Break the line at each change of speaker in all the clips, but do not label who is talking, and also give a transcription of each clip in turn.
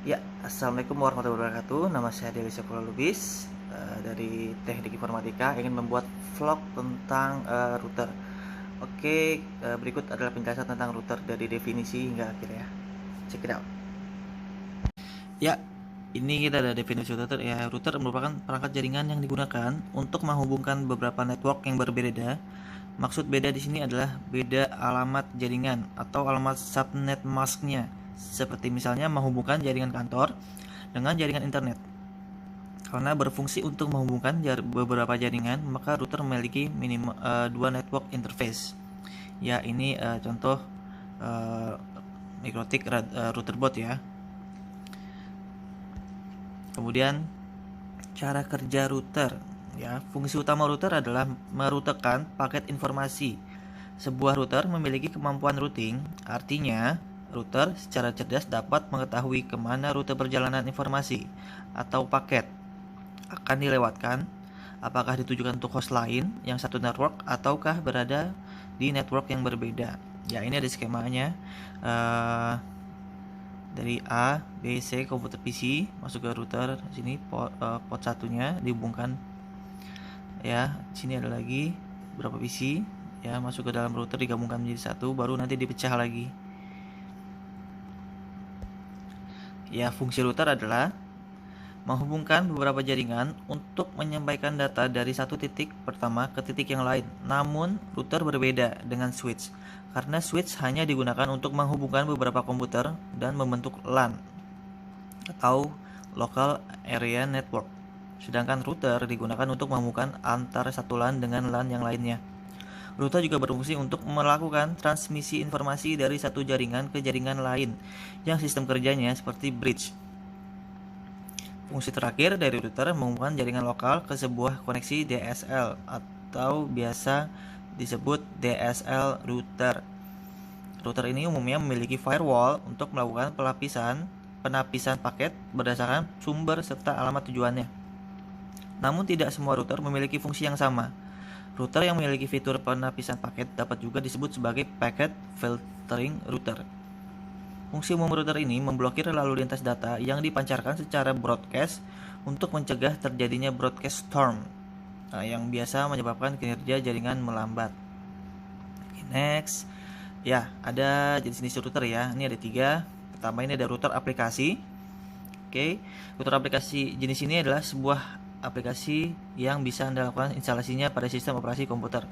Ya, assalamualaikum warahmatullahi wabarakatuh. Nama saya Dewi Sepula Lubis dari Teknik Informatika. Ingin membuat vlog tentang router. Oke, berikut adalah penjelasan tentang router dari definisi hingga akhirnya. Check it out. Ya, ini kita ada definisi router. Ya, router merupakan perangkat jaringan yang digunakan untuk menghubungkan beberapa network yang berbeda. Maksud beda di sini adalah beda alamat jaringan atau alamat subnet masknya. Seperti misalnya menghubungkan jaringan kantor dengan jaringan internet. Karena berfungsi untuk menghubungkan beberapa jaringan, maka router memiliki minimal dua network interface. Ya, ini contoh uh, MikroTik router board ya. Kemudian cara kerja router. Ya, fungsi utama router adalah merutekan paket informasi. Sebuah router memiliki kemampuan routing, artinya router secara cerdas dapat mengetahui kemana rute perjalanan informasi atau paket akan dilewatkan, apakah ditujukan untuk host lain yang satu network ataukah berada di network yang berbeda. Ya, ini ada skemanya. Dari A, B, C komputer PC masuk ke router. Sini port satunya dihubungkan. Ya, sini ada lagi berapa PC ya, masuk ke dalam router, digabungkan menjadi satu, baru nanti dipecah lagi. Ya, fungsi router adalah menghubungkan beberapa jaringan untuk menyampaikan data dari satu titik pertama ke titik yang lain. Namun, router berbeda dengan switch, karena switch hanya digunakan untuk menghubungkan beberapa komputer dan membentuk LAN atau Local Area Network. Sedangkan router digunakan untuk menghubungkan antara satu LAN dengan LAN yang lainnya. Router juga berfungsi untuk melakukan transmisi informasi dari satu jaringan ke jaringan lain yang sistem kerjanya seperti bridge. Fungsi terakhir dari router menghubungkan jaringan lokal ke sebuah koneksi DSL atau biasa disebut DSL router. Router ini umumnya memiliki firewall untuk melakukan penapisan paket berdasarkan sumber serta alamat tujuannya. Namun tidak semua router memiliki fungsi yang sama. Router yang memiliki fitur penapisan paket dapat juga disebut sebagai packet filtering router. Fungsi umum router ini memblokir lalu lintas data yang dipancarkan secara broadcast untuk mencegah terjadinya broadcast storm, yang biasa menyebabkan kinerja jaringan melambat. Next, ya ada jenis-jenis router ya. Ini ada 3. Pertama, ini ada router aplikasi. Oke, router aplikasi jenis ini adalah sebuah aplikasi yang bisa Anda lakukan instalasinya pada sistem operasi komputer.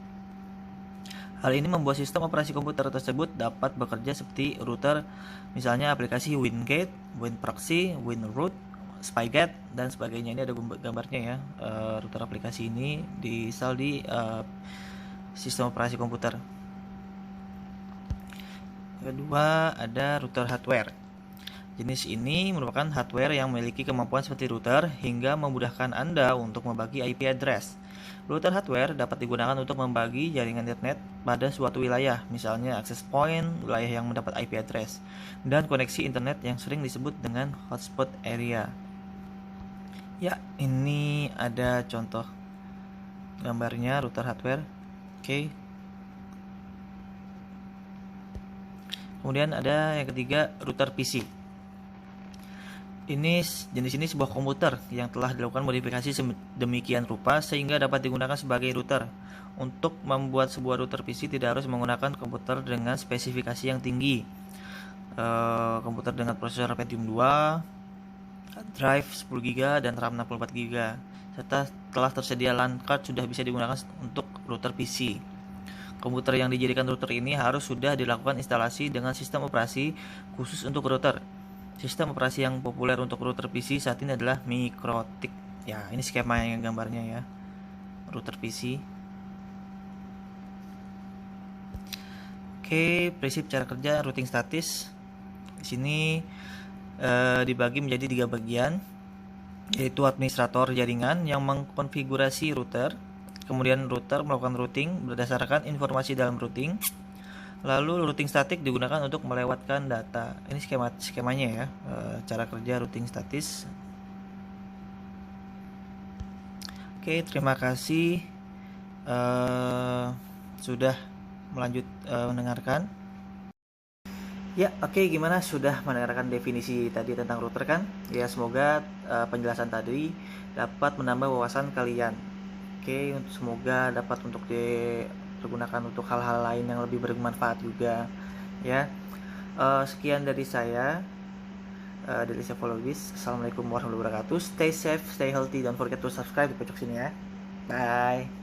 Hal ini membuat sistem operasi komputer tersebut dapat bekerja seperti router, misalnya aplikasi WinGate, WinProxy, WinRoot, Spygate, dan sebagainya. Ini ada gambarnya ya. Router aplikasi ini diinstal di sistem operasi komputer. Kedua, ada router hardware. Jenis ini merupakan hardware yang memiliki kemampuan seperti router hingga memudahkan Anda untuk membagi IP address. Router hardware dapat digunakan untuk membagi jaringan internet pada suatu wilayah, misalnya access point, wilayah yang mendapat IP address, dan koneksi internet yang sering disebut dengan hotspot area. Ya, ini ada contoh gambarnya router hardware. Oke. Kemudian ada yang ketiga, router PC. Jenis ini sebuah komputer yang telah dilakukan modifikasi demikian rupa sehingga dapat digunakan sebagai router. Untuk membuat sebuah router PC tidak harus menggunakan komputer dengan spesifikasi yang tinggi. Komputer dengan prosesor Pentium 2, drive 10 GB dan RAM 64 GB, serta telah tersedia LAN card sudah bisa digunakan untuk router PC. Komputer yang dijadikan router ini harus sudah dilakukan instalasi dengan sistem operasi khusus untuk router. Sistem operasi yang populer untuk router PC saat ini adalah MikroTik. Ya, ini skema yang gambarnya ya. Router PC. Oke, prinsip cara kerja routing statis. Di sini dibagi menjadi 3 bagian, yaitu administrator jaringan yang mengkonfigurasi router. Kemudian router melakukan routing berdasarkan informasi dalam routing. Lalu routing statik digunakan untuk melewatkan data. Ini skemanya ya, cara kerja routing statis. Oke, terima kasih sudah mendengarkan. Ya, oke, gimana sudah mendengarkan definisi tadi tentang router kan? Ya, semoga penjelasan tadi dapat menambah wawasan kalian. Oke, semoga dapat untuk digunakan untuk hal-hal lain yang lebih bermanfaat juga. Ya, sekian dari saya, dari Psikologis. Assalamualaikum warahmatullahi wabarakatuh. Stay safe, stay healthy, don't forget to subscribe di pojok sini ya. Bye.